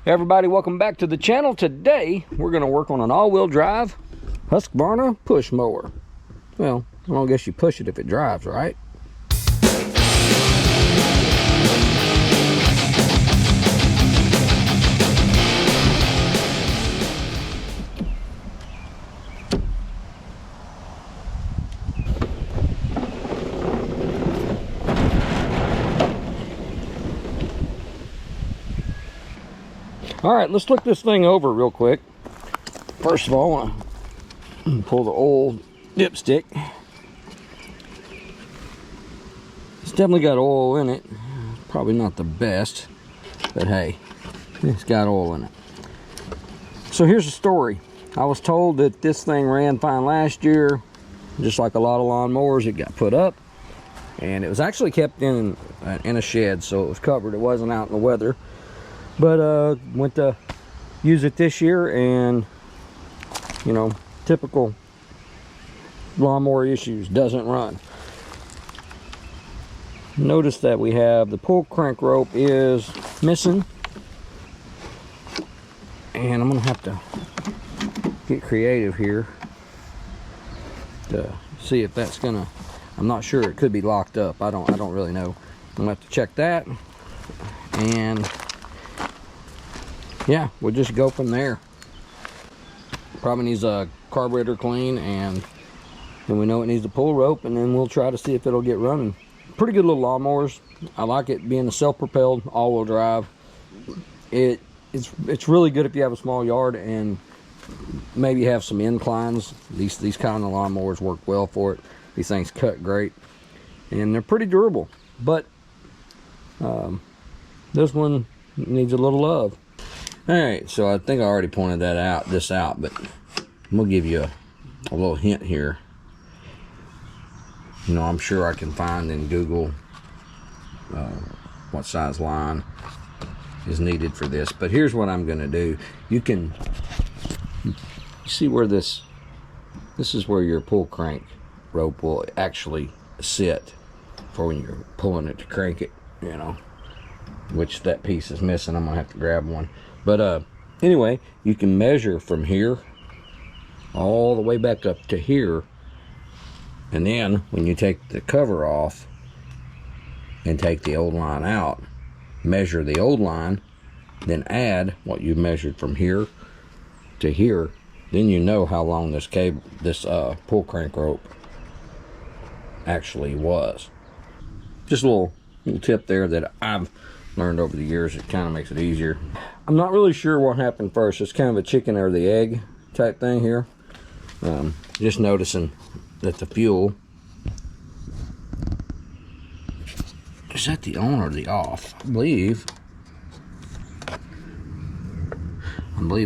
Hey everybody, welcome back to the channel. Today we're going to work on an all-wheel drive Husqvarna push mower. Well, I don't guess you push it if it drives, right? All right, let's look this thing over real quick. First of all, I want to pull the old dipstick. It's definitely got oil in it. Probably not the best, but hey, it's got oil in it. So here's the story. I was told that this thing ran fine last year. Just like a lot of lawnmowers, it got put up. And it was actually kept in a shed, so it was covered. It wasn't out in the weather. But went to use it this year, and you know, typical lawnmower issues, doesn't run. Notice that we have the pull crank rope is missing, and I'm gonna have to get creative here to see if that's gonna, I'm not sure, it could be locked up. I don't really know. I'm gonna have to check that, and yeah, we'll just go from there. Probably needs a carburetor clean, and then we know it needs a pull rope, and then we'll try to see if it'll get running. Pretty good little lawnmowers. I like it being a self-propelled all-wheel drive. It's really good if you have a small yard and maybe have some inclines. These kind of lawnmowers work well for it. These things cut great, and they're pretty durable. But this one needs a little love. Alright, so I think I already pointed this out, but I'm going to give you a little hint here. You know, I'm sure I can find in Google what size line is needed for this. But here's what I'm going to do. You see where this is where your pull crank rope will actually sit for when you're pulling it to crank it, you know, which that piece is missing. I'm going to have to grab one. But anyway, you can measure from here all the way back up to here, and then when you take the cover off and take the old line out, measure the old line, then add what you measured from here to here, then you know how long this pull crank rope actually was. Just a little tip there that I've learned over the years. It kind of makes it easier. I'm not really sure what happened first. It's kind of a chicken or the egg type thing here. Just noticing that the fuel, is that the on or the off? I believe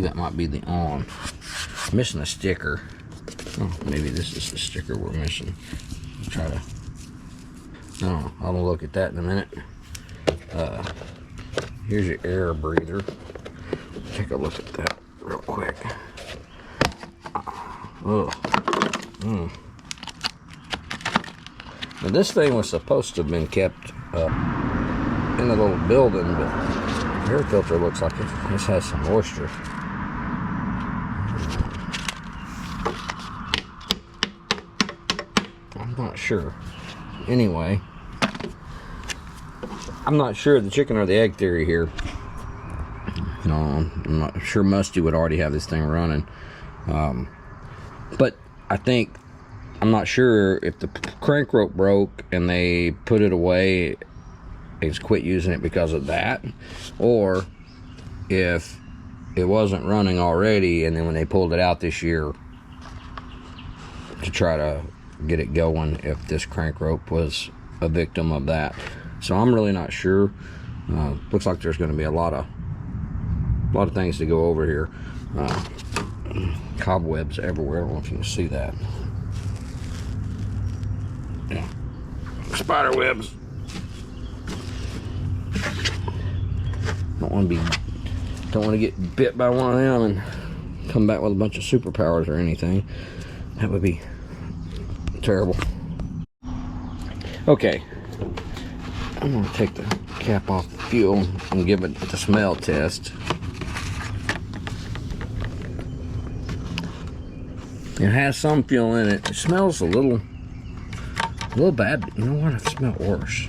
that might be the on. I'm missing a sticker. Oh, maybe this is the sticker we're missing. Try to, no, I'll look at that in a minute. Here's your air breather. Take a look at that real quick. Ugh. Now this thing was supposed to have been kept in a little building, but the air filter looks like this has some moisture. I'm not sure. Anyway, I'm not sure the chicken or the egg theory here. You know, I'm not sure Musty would already have this thing running. But I'm not sure if the crank rope broke and they put it away and just quit using it because of that, or if it wasn't running already and then when they pulled it out this year to try to get it going, if this crank rope was a victim of that. So I'm really not sure. Looks like there's going to be a lot of things to go over here. Cobwebs everywhere. I don't know if you can see that. Yeah, spider webs. Don't want to get bit by one of them and come back with a bunch of superpowers or anything. That would be terrible. Okay, I'm going to take the cap off the fuel and give it the smell test. It has some fuel in it. It smells a little bad, but you know what? I've smelled worse.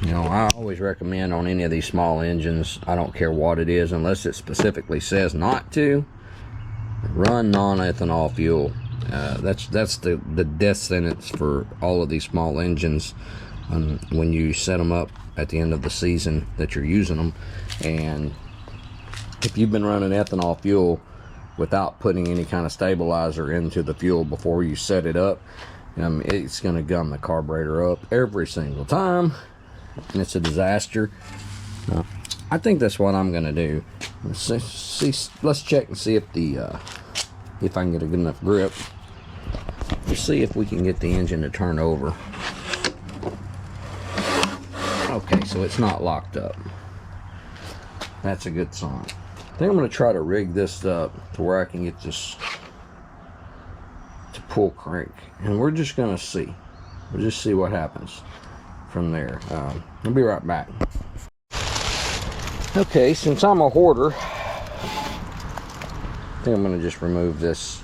You know, I always recommend on any of these small engines, I don't care what it is, unless it specifically says not to, run non-ethanol fuel. That's the death sentence for all of these small engines when you set them up at the end of the season that you're using them. And if you've been running ethanol fuel without putting any kind of stabilizer into the fuel before you set it up, it's going to gum the carburetor up every single time, and it's a disaster. I think that's what I'm going to do. Let's check and see if I can get a good enough grip. Let's see if we can get the engine to turn over. Okay, so it's not locked up. That's a good sign. I think I'm going to try to rig this up to where I can get this to pull crank, and we're just going to see. We'll just see what happens from there. I'll be right back. Okay, since I'm a hoarder, I think I'm going to just remove this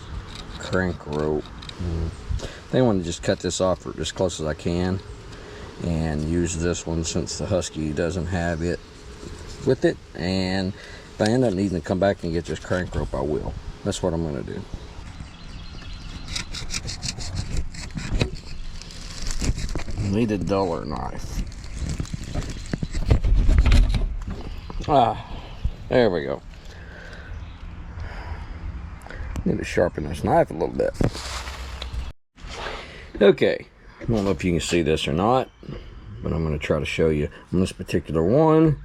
crank rope. I think I'm going to just cut this off as close as I can and use this one since the Husky doesn't have it with it. And if I end up needing to come back and get this crank rope, I will. That's what I'm going to do. Need a duller knife. There we go. Need to sharpen this knife a little bit. Okay, I don't know if you can see this or not, but I'm going to try to show you. On this particular one,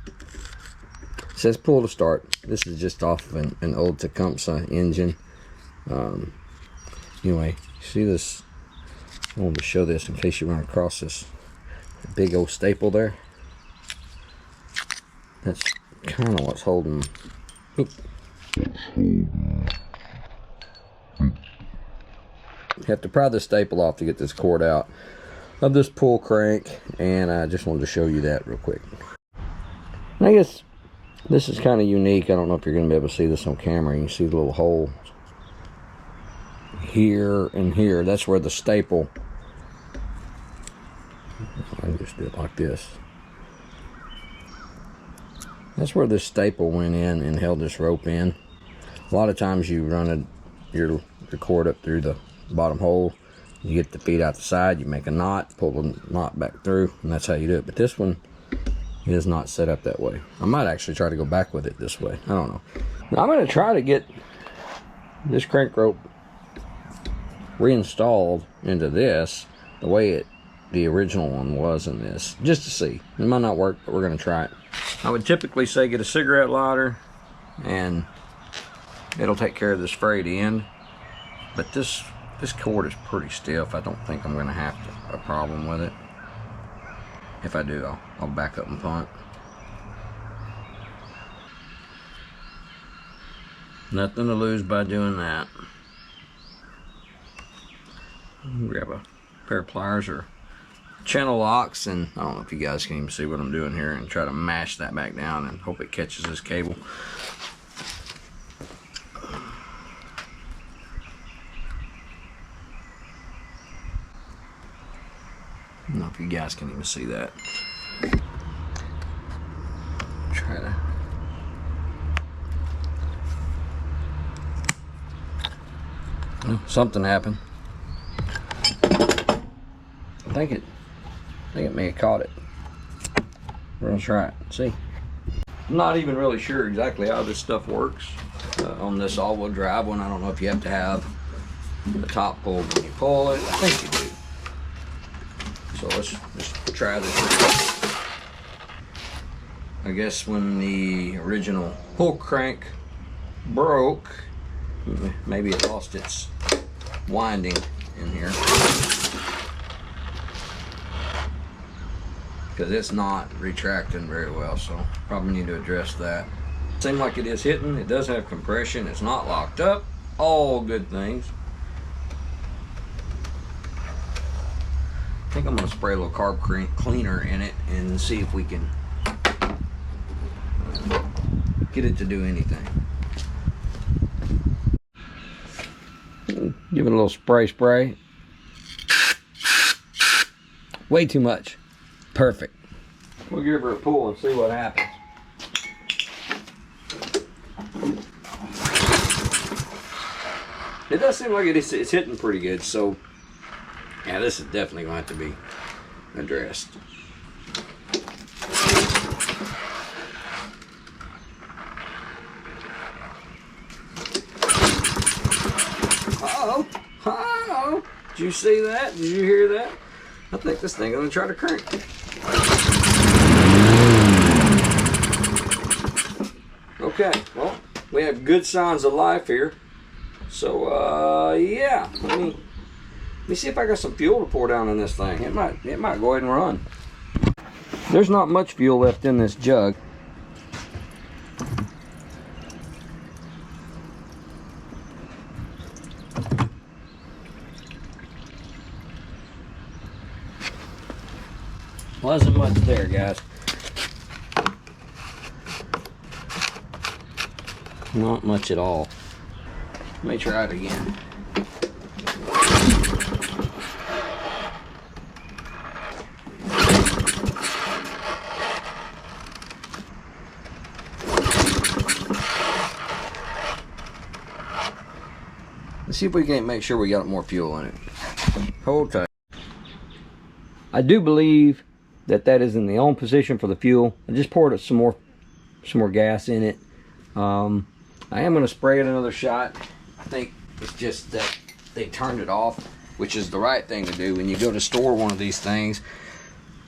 it says pull to start. This is just off of an old Tecumseh engine. Anyway, see this? I wanted to show this in case you run across this big old staple there. That's kind of what's holding. Oop. You have to pry the staple off to get this cord out of this pull crank, and I just wanted to show you that real quick. I guess this is kind of unique. I don't know if you're going to be able to see this on camera. You can see the little hole here and here. That's where the staple, I can just do it like this. That's where this staple went in and held this rope in. A lot of times you run your cord up through the bottom hole, you get the feet out the side, you make a knot, pull the knot back through, and that's how you do it. But this one is not set up that way. I might actually try to go back with it this way. I don't know. Now I'm going to try to get this crank rope reinstalled into this the way the original one was in this, just to see. It might not work, but we're going to try it. I would typically say get a cigarette lighter and it'll take care of this frayed end, but this cord is pretty stiff. I don't think I'm going to have a problem with it. If I do, I'll back up and punt. Nothing to lose by doing that. Grab a pair of pliers or channel locks, and I don't know if you guys can even see what I'm doing here, and try to mash that back down and hope it catches this cable. I don't know if you guys can even see that. Try to. Well, something happened. I think it may have caught it. We're gonna try it. See. I'm not even really sure exactly how this stuff works on this all-wheel drive one. I don't know if you have to have the top pulled when you pull it. I think you do. So let's just try this. I guess when the original pull crank broke, maybe it lost its winding in here, because it's not retracting very well, so probably need to address that. Seems like it is hitting. It does have compression. It's not locked up. All good things. I think I'm going to spray a little carb cleaner in it and see if we can get it to do anything. Give it a little spray. Way too much. Perfect. We'll give her a pull and see what happens. It does seem like it's hitting pretty good, so yeah, this is definitely going to have to be addressed. Uh-oh. Did you see that? Did you hear that? I think this thing is going to try to crank. Okay, well, we have good signs of life here. So, yeah, let me see if I got some fuel to pour down in this thing. It might go ahead and run. There's not much fuel left in this jug. Wasn't much there, guys. Not much at all. Let me try it again. Let's see if we can't make sure we got more fuel in it. Hold tight. I do believe that is in the on position for the fuel. I just poured some more gas in it. I am going to spray it another shot. I think it's just that they turned it off, which is the right thing to do when you go to store one of these things.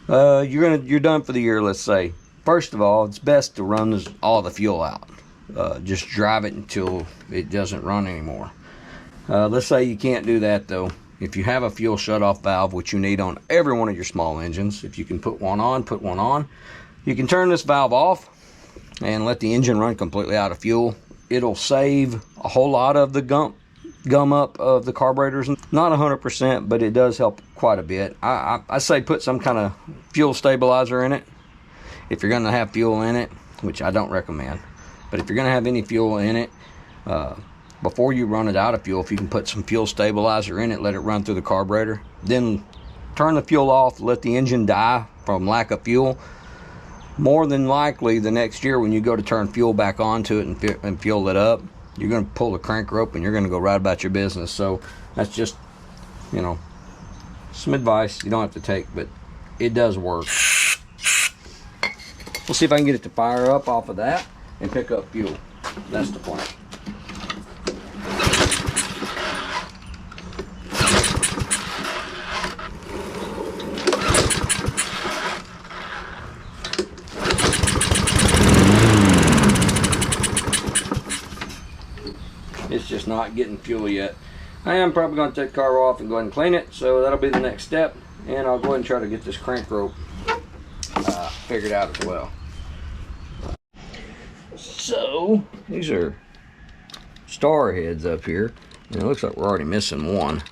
You're done for the year, let's say. First of all, it's best to run all the fuel out. Just drive it until it doesn't run anymore. Let's say you can't do that though. If you have a fuel shutoff valve, which you need on every one of your small engines, if you can put one on, put one on. You can turn this valve off and let the engine run completely out of fuel. It'll save a whole lot of the gum up of the carburetors. Not 100%, but it does help quite a bit. I say put some kind of fuel stabilizer in it if you're going to have fuel in it, which I don't recommend. But if you're going to have any fuel in it, before you run it out of fuel, if you can put some fuel stabilizer in it, let it run through the carburetor, then turn the fuel off, let the engine die from lack of fuel. More than likely, the next year when you go to turn fuel back onto it and fuel it up, you're going to pull the crank rope and you're going to go right about your business. So that's just, some advice you don't have to take, but it does work. We'll see if I can get it to fire up off of that and pick up fuel. That's the plan. It's just not getting fuel yet. I am probably going to take the car off and go ahead and clean it, so that'll be the next step, and I'll go ahead and try to get this crank rope figured out as well. So these are star heads up here, and it looks like we're already missing one.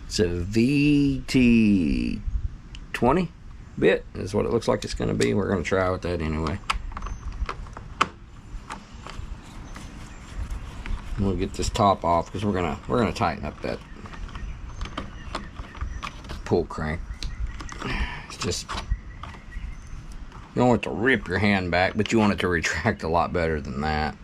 It's a VT20 bit is what it looks like it's going to be. We're going to try with that anyway. We'll get this top off because we're gonna tighten up that pull crank. It's just, you don't want it to rip your hand back, but you want it to retract a lot better than that.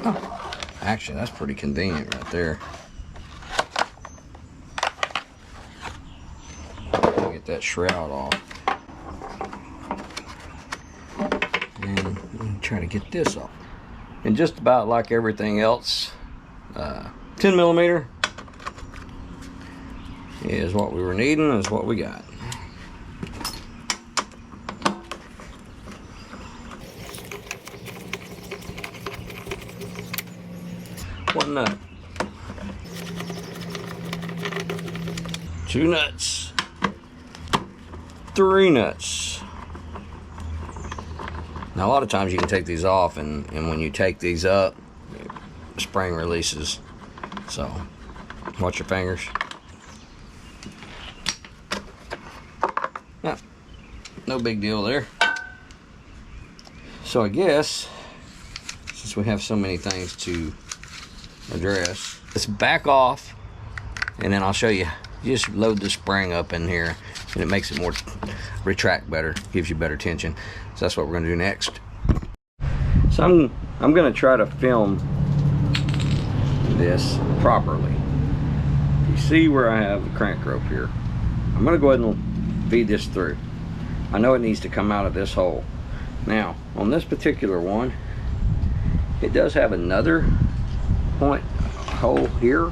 Oh, actually, that's pretty convenient right there. That shroud off, and try to get this off. And just about like everything else, 10 millimeter is what we were needing, is what we got. One nut, two nuts, three nuts. Now a lot of times you can take these off, and when you take these up, the spring releases. So watch your fingers. no big deal there. So I guess, since we have so many things to address, let's back off, and then I'll show you. You just load the spring up in here, and it makes it more retract better, gives you better tension. So that's what we're gonna do next. So I'm gonna try to film this properly. You see where I have the crank rope here. I'm gonna go ahead and feed this through. I know it needs to come out of this hole. Now, on this particular one, it does have another point hole here,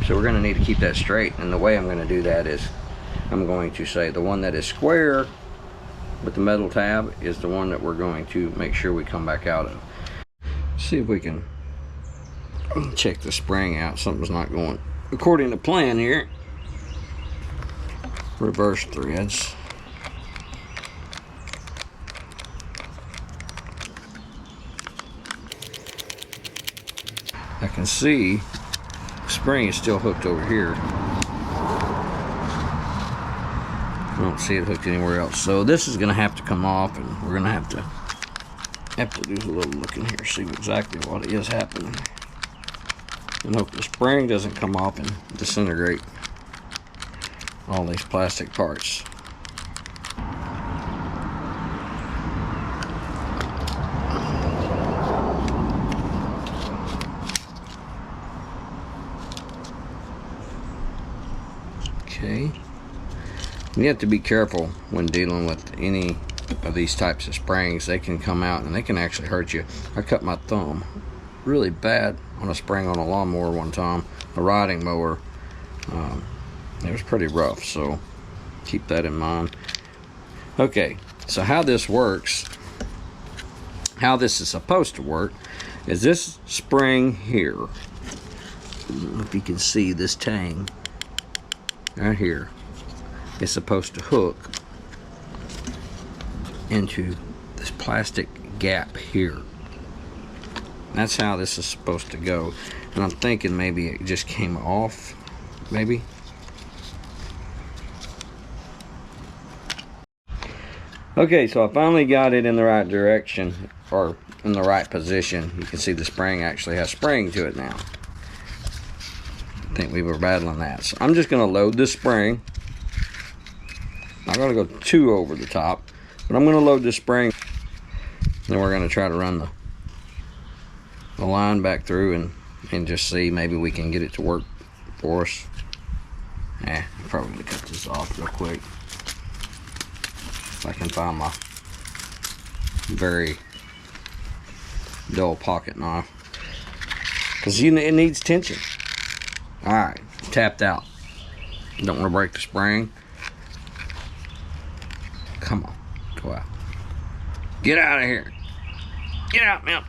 so we're going to need to keep that straight. And the way I'm going to do that is, I'm going to say the one that is square with the metal tab is the one that we're going to make sure we come back out of. See if we can check the spring out. Something's not going according to plan here. Reverse threads. I can see the spring is still hooked over here. I don't see it hooked anywhere else. So this is going to have to come off, and we're going to have to do a little looking here, see exactly what is happening, and hope the spring doesn't come off and disintegrate all these plastic parts. Okay, you have to be careful when dealing with any of these types of springs. They can come out and they can actually hurt you. I cut my thumb really bad on a spring on a lawnmower one time, a riding mower. It was pretty rough, so keep that in mind. Okay, so how this works, how this is supposed to work, is this spring here. I don't know if you can see this tang right here is supposed to hook into this plastic gap here. That's how this is supposed to go. And I'm thinking maybe it just came off, maybe. Okay, so I finally got it in the right direction, or in the right position. You can see the spring actually has spring to it now. I think we were battling that. So I'm just going to load this spring. I'm going to go too over the top, but I'm going to load this spring. Then we're going to try to run the line back through and just see, maybe we can get it to work for us. I'll probably cut this off real quick. If I can find my very dull pocket knife, because it needs tension. Alright, tapped out. Don't want to break the spring. Come on, go out. Get out of here. Get out, man.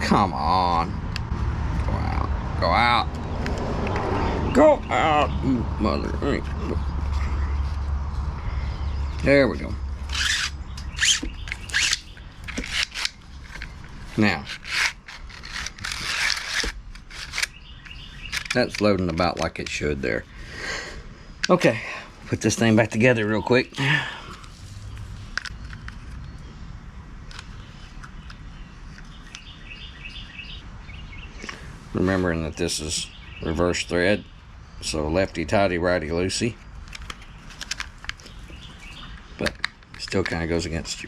Come on. Go out. Go out. Go out, you mother. There we go. Now, that's loading about like it should there. Okay, put this thing back together real quick. Remembering that this is reverse thread, so lefty tighty, righty loosey. But still kind of goes against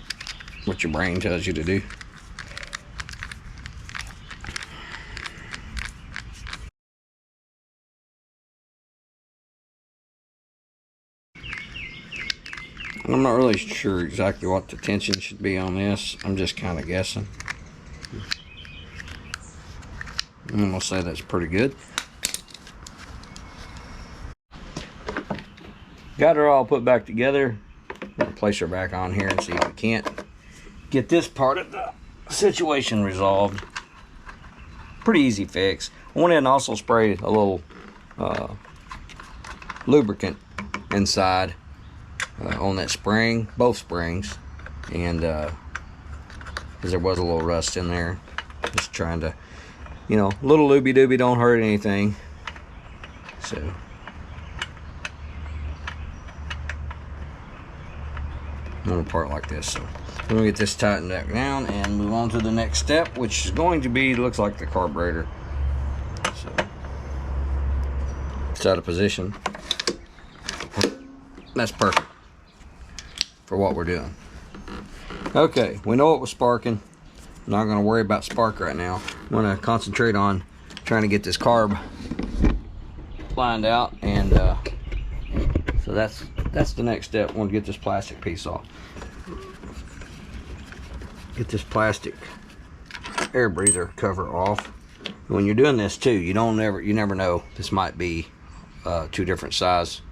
what your brain tells you to do. I'm not really sure exactly what the tension should be on this. I'm just kind of guessing. I'm going to say that's pretty good. Got her all put back together. We'll place her back on here and see if we can't get this part of the situation resolved. Pretty easy fix. I went in and also sprayed a little lubricant inside on that spring, both springs, and because there was a little rust in there. Just trying to, you know, little looby dooby, don't hurt anything. So on a part like this. So we're gonna get this tightened back down and move on to the next step, which is going to be, looks like the carburetor. So it's out of position. That's perfect for what we're doing. Okay, we know it was sparking. I'm not going to worry about spark right now. I'm going to concentrate on trying to get this carb lined out, and so that's the next step. I want to get this plastic piece off. Get this plastic air breather cover off. When you're doing this too, you never know. This might be 2 different size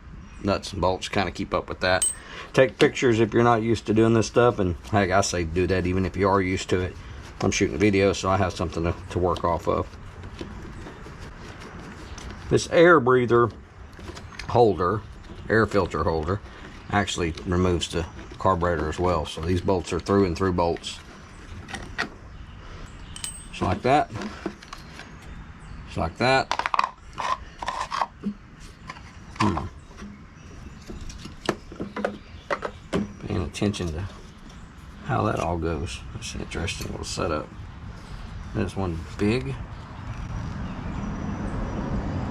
nuts and bolts. Kind of keep up with that. Take pictures if you're not used to doing this stuff, and heck, I say do that even if you are used to it. I'm shooting a video, so I have something to work off of. This air breather holder, air filter holder, actually removes the carburetor as well. So these bolts are through and through bolts. Just like that. Just like that. Paying attention to how that all goes. That's an interesting little setup. There's one big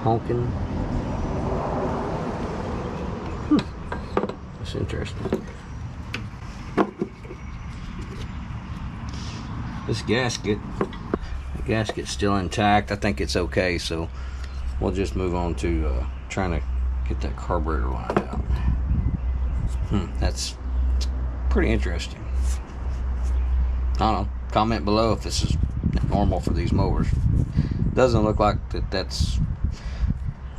honking. That's interesting. This gasket, the gasket's still intact. I think it's okay, so we'll just move on to trying to get that carburetor lined out. That's pretty interesting. I don't know. Comment below if this is normal for these mowers. Doesn't look like that's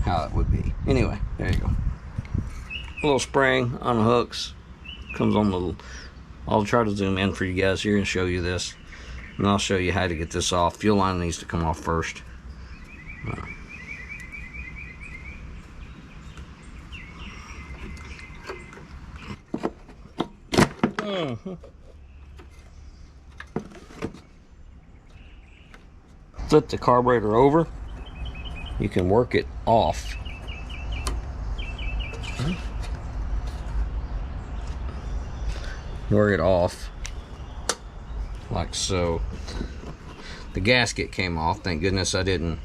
how it would be. Anyway, there you go. A little spring on the hooks. Comes on the. I'll try to zoom in for you guys here and show you this. And I'll show you how to get this off. Fuel line needs to come off first. Flip the carburetor over. You can work it off. Work it off like so. The gasket came off. Thank goodness I didn't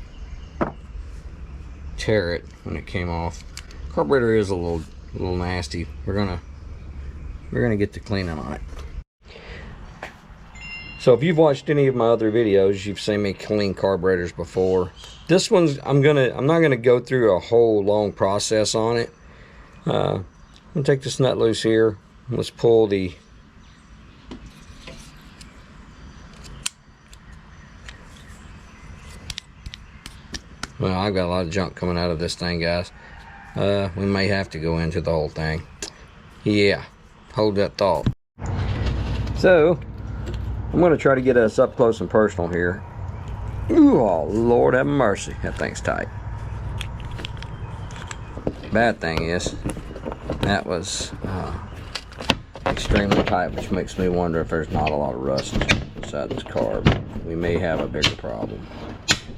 tear it when it came off. Carburetor is a little nasty. We're gonna get to cleaning on it. So if you've watched any of my other videos, you've seen me clean carburetors before. This one's I'm not gonna go through a whole long process on it. I'm gonna take this nut loose here. Let's pull the well, I've got a lot of junk coming out of this thing, guys. We may have to go into the whole thing. Yeah, hold that thought. So I'm going to try to get us up close and personal here. Ooh, oh, Lord have mercy. That thing's tight. Bad thing is, that was extremely tight, which makes me wonder if there's not a lot of rust inside this carb. We may have a bigger problem.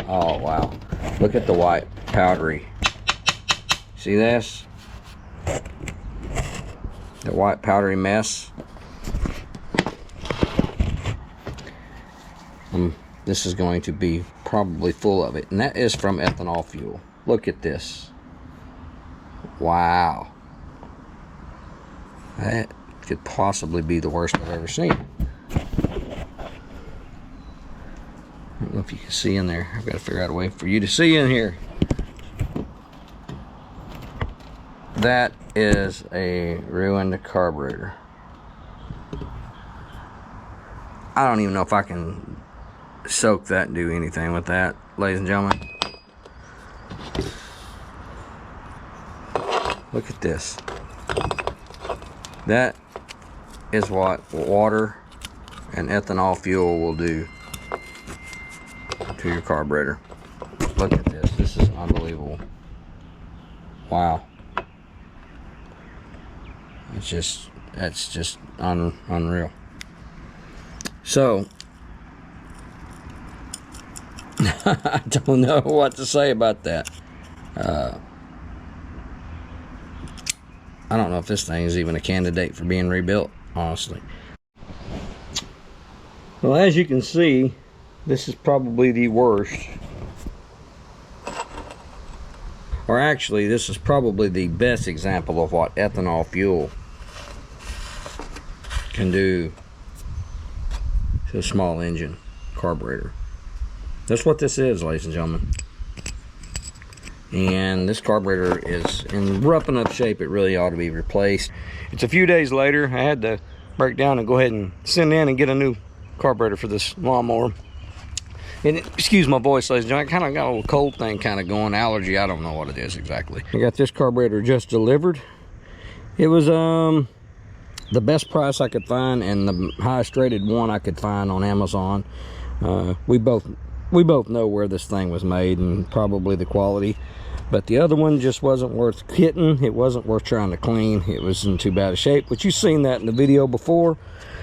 Oh, wow. Look at the white powdery. See this? The white powdery mess. This is going to be probably full of it, and that is from ethanol fuel. Look at this. Wow. That could possibly be the worst I've ever seen. I don't know if you can see in there. I've got to figure out a way for you to see in here. That is a ruined carburetor. I don't even know if I can soak that and do anything with that, ladies and gentlemen. Look at this. That is what water and ethanol fuel will do to your carburetor. Look at this. This is unbelievable. Wow. That's just unreal. So I don't know what to say about that. I don't know if this thing is even a candidate for being rebuilt, honestly. Well, as you can see, this is probably the worst. Or actually, this is probably the best example of what ethanol fuel can do to a small engine carburetor. That's what this is, ladies and gentlemen. And this carburetor is in rough enough shape it really ought to be replaced. It's a few days later. I had to break down and go ahead and send in and get a new carburetor for this lawnmower. And excuse my voice, ladies and gentlemen, I kind of got a little cold thing kind of going, allergy, I don't know what it is exactly. I got this carburetor just delivered. It was the best price I could find and the highest rated one I could find on Amazon. We both know where this thing was made and probably the quality, but the other one just wasn't worth getting. It wasn't worth trying to clean. It was in too bad a shape, but you've seen that in the video before.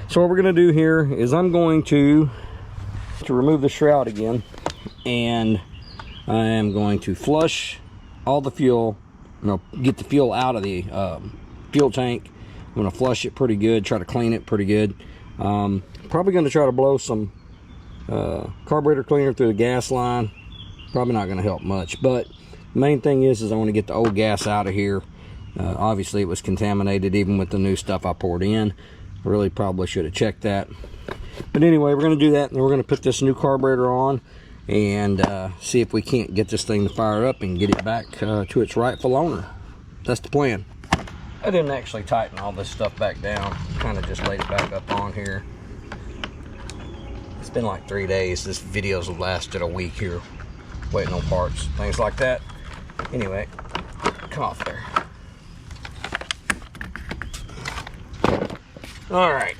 So what we're going to do here is I'm going to remove the shroud again, and I am going to flush all the fuel, get the fuel out of the fuel tank. I'm going to flush it pretty good, try to clean it pretty good. Probably going to try to blow some carburetor cleaner through the gas line. Probably not going to help much, but the main thing is I want to get the old gas out of here. Obviously it was contaminated even with the new stuff I poured in. Really probably should have checked that. But anyway, we're going to do that, and then we're going to put this new carburetor on and see if we can't get this thing to fire up and get it back to its rightful owner. That's the plan. I didn't actually tighten all this stuff back down. Kind of just laid it back up on here. It's been like 3 days. This video's lasted a week here, waiting on parts, things like that. Anyway, come off there. All right.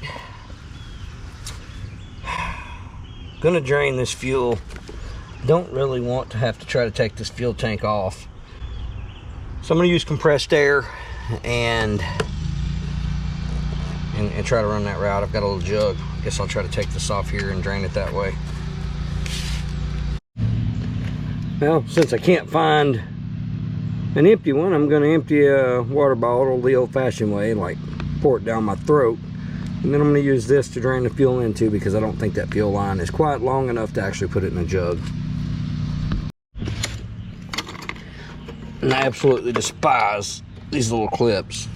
Gonna drain this fuel. Don't really want to have to try to take this fuel tank off, so I'm gonna use compressed air and try to run that route. I've got a little jug. I guess I'll try to take this off here and drain it that way. Well, since I can't find an empty one, I'm gonna empty a water bottle the old-fashioned way, like pour it down my throat. And then I'm going to use this to drain the fuel into, because I don't think that fuel line is quite long enough to actually put it in a jug. And I absolutely despise these little clips.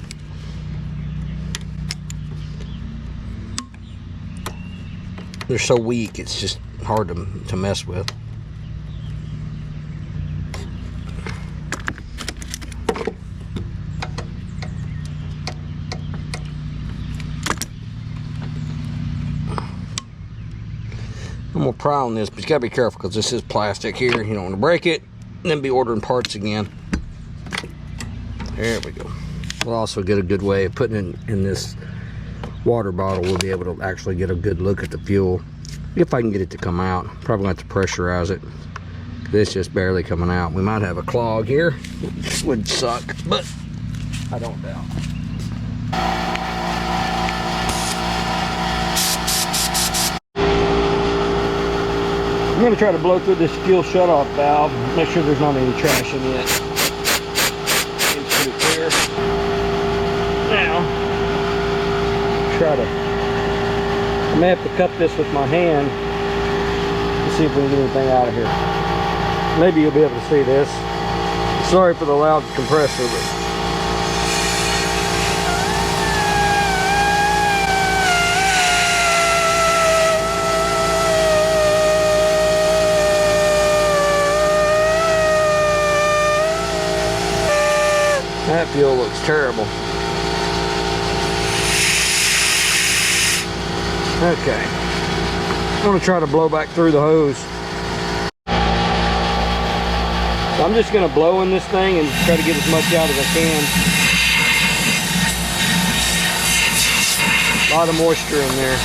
They're so weak, it's just hard to mess with. I'm gonna pry on this, but you gotta be careful because this is plastic here. You don't want to break it and then be ordering parts again. There we go. We'll also get a good way of putting it in this water bottle. We'll be able to actually get a good look at the fuel if I can get it to come out. Probably gonna have to pressurize it. It's just barely coming out. We might have a clog here, which would suck, but I don't doubt. I'm going to try to blow through this fuel shutoff valve, make sure there's not any trash in it. It's pretty clear. Now, I may have to cut this with my hand to see if we can get anything out of here. Maybe you'll be able to see this. Sorry for the loud compressor, but that fuel looks terrible. Okay. I'm going to try to blow back through the hose. So I'm just going to blow in this thing and try to get as much out as I can. A lot of moisture in there.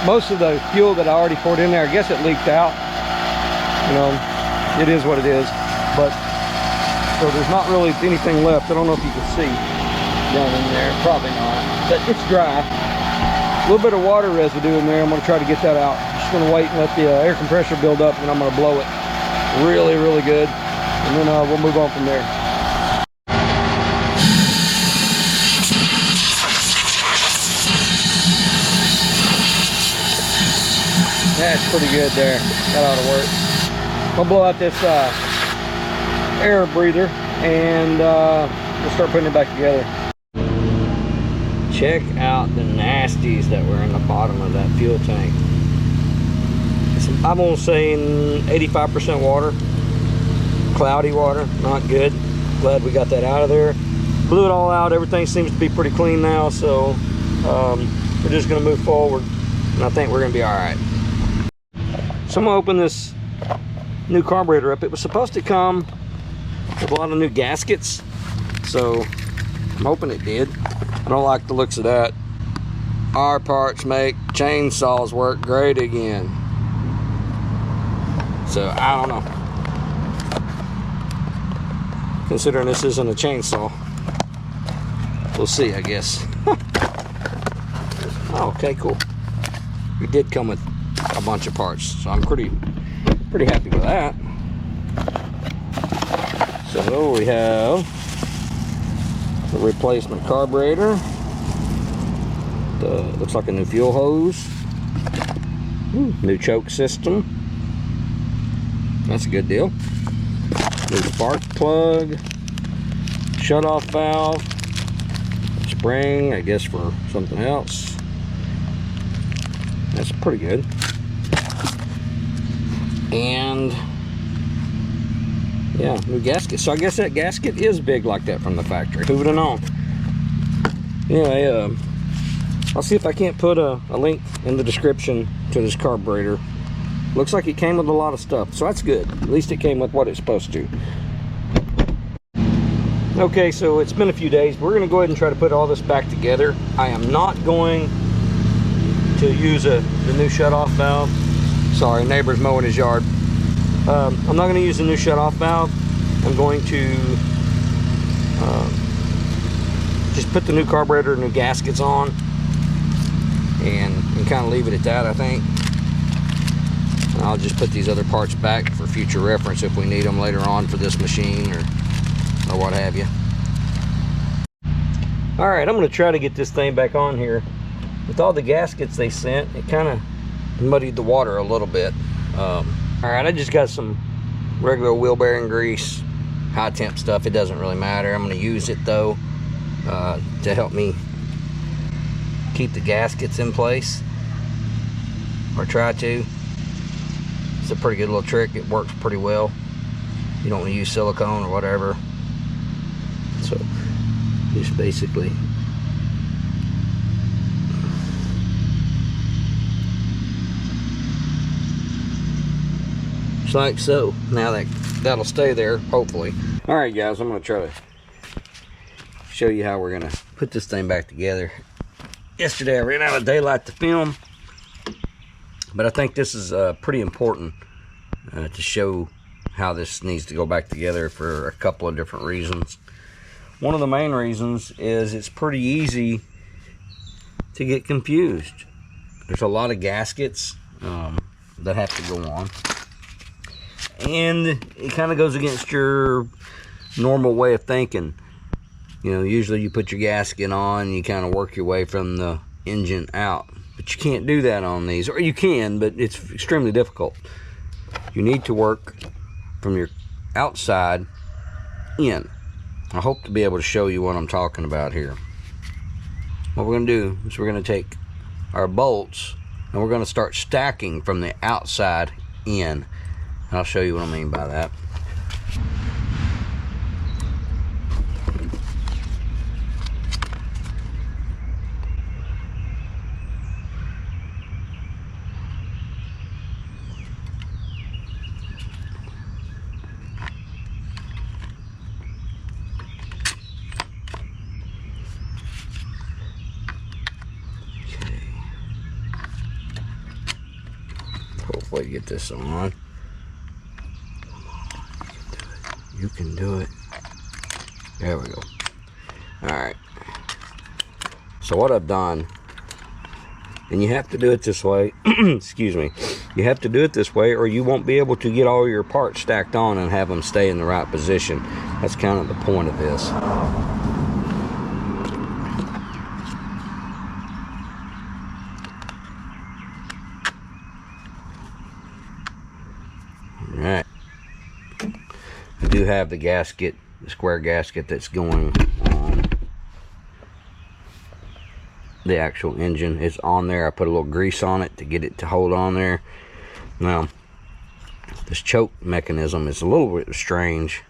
Most of the fuel that I already poured in there, I guess it leaked out. You know, it is what it is. But so there's not really anything left. I don't know if you can see down in there. Probably not. But it's dry. A little bit of water residue in there. I'm going to try to get that out just gonna wait and let the air compressor build up, and I'm gonna blow it really, really good, and then we'll move on from there. That's pretty good there. That ought to work. I'll blow out this air breather, and we'll start putting it back together. Check out the nasties that were in the bottom of that fuel tank. I'm gonna say 85% water, cloudy water, not good. Glad we got that out of there. Blew it all out. Everything seems to be pretty clean now, so we're just gonna move forward, and I think we're gonna be all right. So I'm gonna open this new carburetor up. It was supposed to come with a lot of new gaskets, so I'm hoping it did. I don't like the looks of that. Our parts make chainsaws work great again. So I don't know. Considering this isn't a chainsaw, we'll see, I guess. Oh, okay, cool. It did come with a bunch of parts, so I'm pretty happy with that. So we have the replacement carburetor, looks like a new fuel hose, new choke system, that's a good deal, new spark plug, shut-off valve, spring, I guess for something else. That's pretty good. And yeah, new gasket. So I guess that gasket is big like that from the factory. Moving on. Anyway, I'll see if I can't put a link in the description to this carburetor. Looks like it came with a lot of stuff, so that's good. At least it came with what it's supposed to. Okay, so it's been a few days. We're going to go ahead and try to put all this back together. I am not going to use the new shut-off valve. Sorry, neighbor's mowing his yard. I'm not going to use the new shut-off valve. I'm going to just put the new carburetor, new gaskets on, and kind of leave it at that, I think. And I'll just put these other parts back for future reference if we need them later on for this machine or what have you. All right, I'm going to try to get this thing back on here. With all the gaskets they sent, it kind of muddied the water a little bit. All right, I just got some regular wheel bearing grease, high temp stuff. It doesn't really matter. I'm going to use it though to help me keep the gaskets in place, or try to. It's a pretty good little trick. It works pretty well. You don't want to use silicone or whatever. So just basically just like so. Now that'll stay there, hopefully. All right, guys, I'm gonna try to show you how we're gonna put this thing back together. Yesterday I ran out of daylight to film, but I think this is pretty important to show how this needs to go back together for a couple of different reasons. One of the main reasons is it's pretty easy to get confused. There's a lot of gaskets that have to go on, and it kind of goes against your normal way of thinking. You know, usually you put your gasket on and you kind of work your way from the engine out, but you can't do that on these, or you can, but it's extremely difficult. You need to work from your outside in. I hope to be able to show you what I'm talking about here. What we're going to do is we're going to take our bolts and we're going to start stacking from the outside in. And I'll show you what I mean by that. Hopefully get this on. You can do it. There we go. Alright. So what I've done, and you have to do it this way, excuse me, You have to do it this way or you won't be able to get all your parts stacked on and have them stay in the right position. That's kind of the point of this. Alright. I do have the gasket, the square gasket that's going on the actual engine. It's on there. I put a little grease on it to get it to hold on there. Now, this choke mechanism is a little bit strange,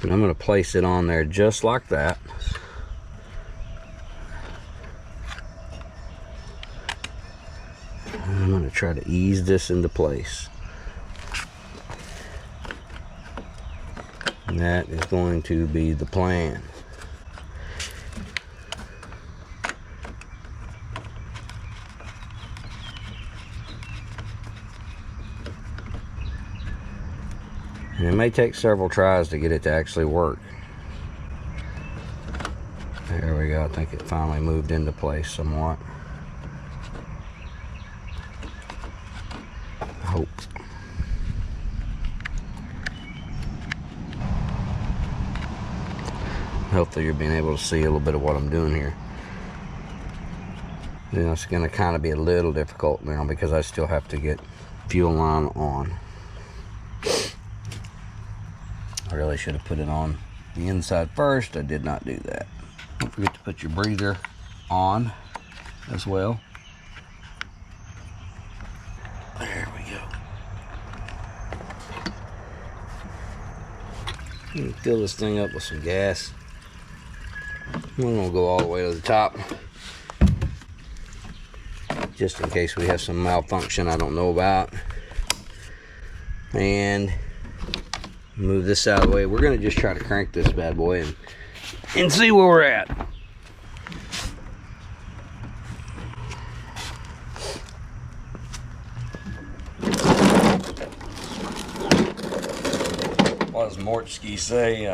but I'm going to place it on there just like that. And I'm going to try to ease this into place. And that is going to be the plan. And it may take several tries to get it to actually work. There we go. I think it finally moved into place somewhat. I hope. Hopefully you're being able to see a little bit of what I'm doing here. You know, it's going to kind of be a little difficult now because I still have to get fuel line on. I really should have put it on the inside first. I did not do that. Don't forget to put your breather on as well. There we go. And fill this thing up with some gas. We're going to go all the way to the top, just in case we have some malfunction I don't know about. And move this out of the way. We're going to just try to crank this bad boy and see where we're at. What does Mortsky say?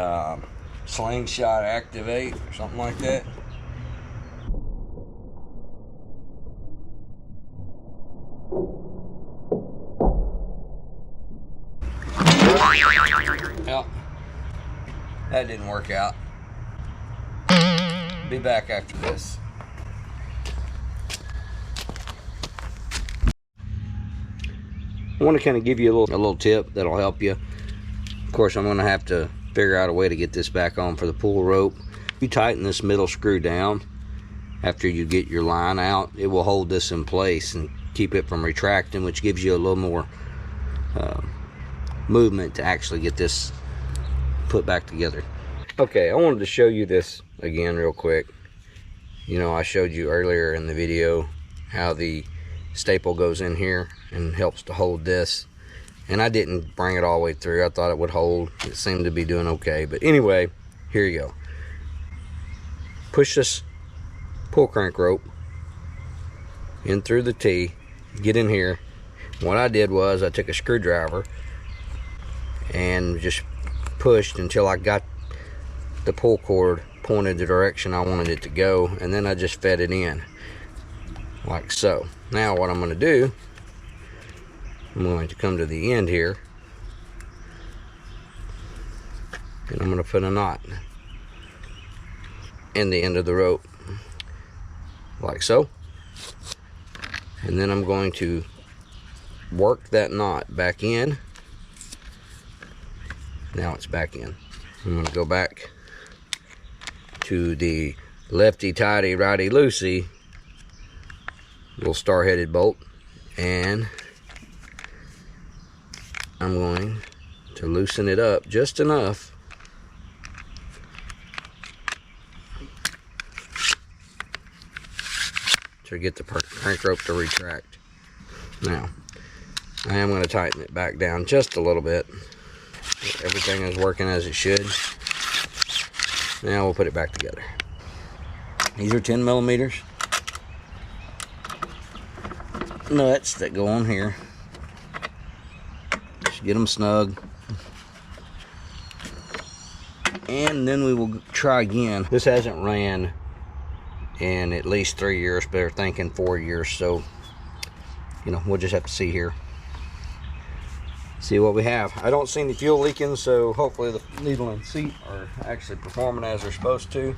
Slingshot activate or something like that. Well, that didn't work out. Be back after this. I want to kind of give you a little tip that'll help you. Of course, I'm going to have to figure out a way to get this back on for the pull rope. You tighten this middle screw down after you get your line out. It will hold this in place and keep it from retracting, which gives you a little more movement to actually get this put back together. Okay, I wanted to show you this again real quick. You know, I showed you earlier in the video how the staple goes in here and helps to hold this. And I didn't bring it all the way through. I thought it would hold. It seemed to be doing okay. But anyway, here you go. Push this pull crank rope in through the T. Get in here. What I did was I took a screwdriver and just pushed until I got the pull cord pointed the direction I wanted it to go. And then I just fed it in like so. Now what I'm going to do, I'm going to come to the end here and I'm going to put a knot in the end of the rope like so, and then I'm going to work that knot back in. Now it's back in. I'm going to go back to the lefty tighty righty loosey little star-headed bolt, and I'm going to loosen it up just enough to get the crank rope to retract. Now, I am going to tighten it back down just a little bit. Everything is working as it should. Now we'll put it back together. These are 10 millimeters nuts that go on here. Get them snug, and then we will try again. This hasn't ran in at least 3 years, but they're thinking 4 years. So, you know, we'll just have to see here. See what we have. I don't see any fuel leaking, so hopefully the needle and seat are actually performing as they're supposed to.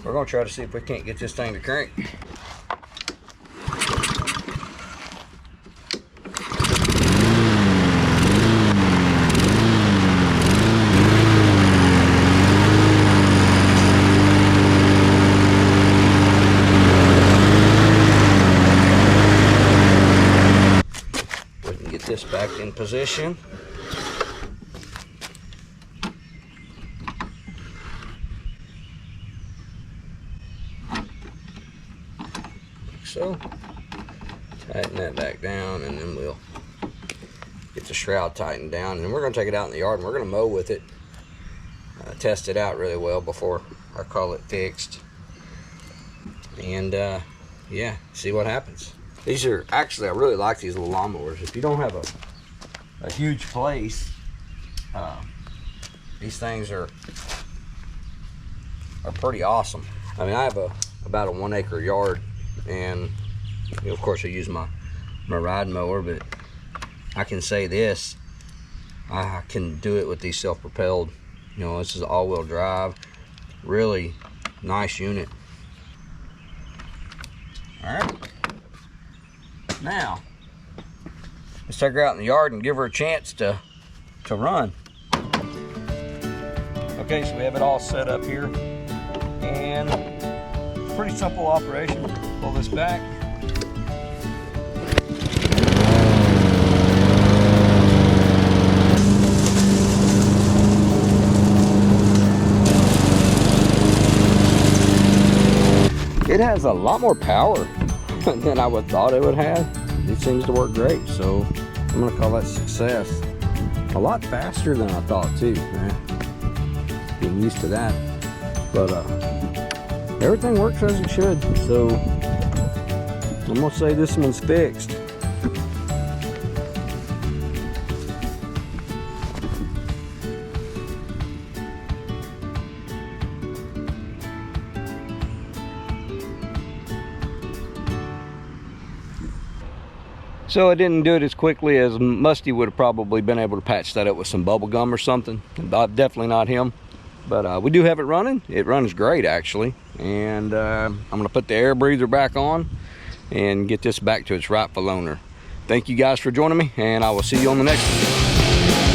We're gonna try to see if we can't get this thing to crank. This back in position. Like so. Tighten that back down, and then we'll get the shroud tightened down, and we're going to take it out in the yard and we're going to mow with it, test it out really well before I call it fixed, and yeah, see what happens. These are actually, I really like these little lawnmowers. If you don't have a huge place, these things are pretty awesome. I mean, I have about a 1 acre yard, and you know, of course I use my ride mower, but I can say this, I can do it with these self-propelled. You know, this is all-wheel drive, really nice unit. All right. Now, let's take her out in the yard and give her a chance to run. Okay, so we have it all set up here, and pretty simple operation. Pull this back. It has a lot more power than I would thought it would have. It seems to work great, so I'm gonna call that success. A lot faster than I thought too, man. Getting used to that, but everything works as it should. So I'm gonna say this one's fixed. So I didn't do it as quickly as Musty would have probably been able to patch that up with some bubble gum or something. Definitely not him. But we do have it running. It runs great, actually. And I'm going to put the air breather back on and get this back to its rightful owner. Thank you guys for joining me, and I will see you on the next one.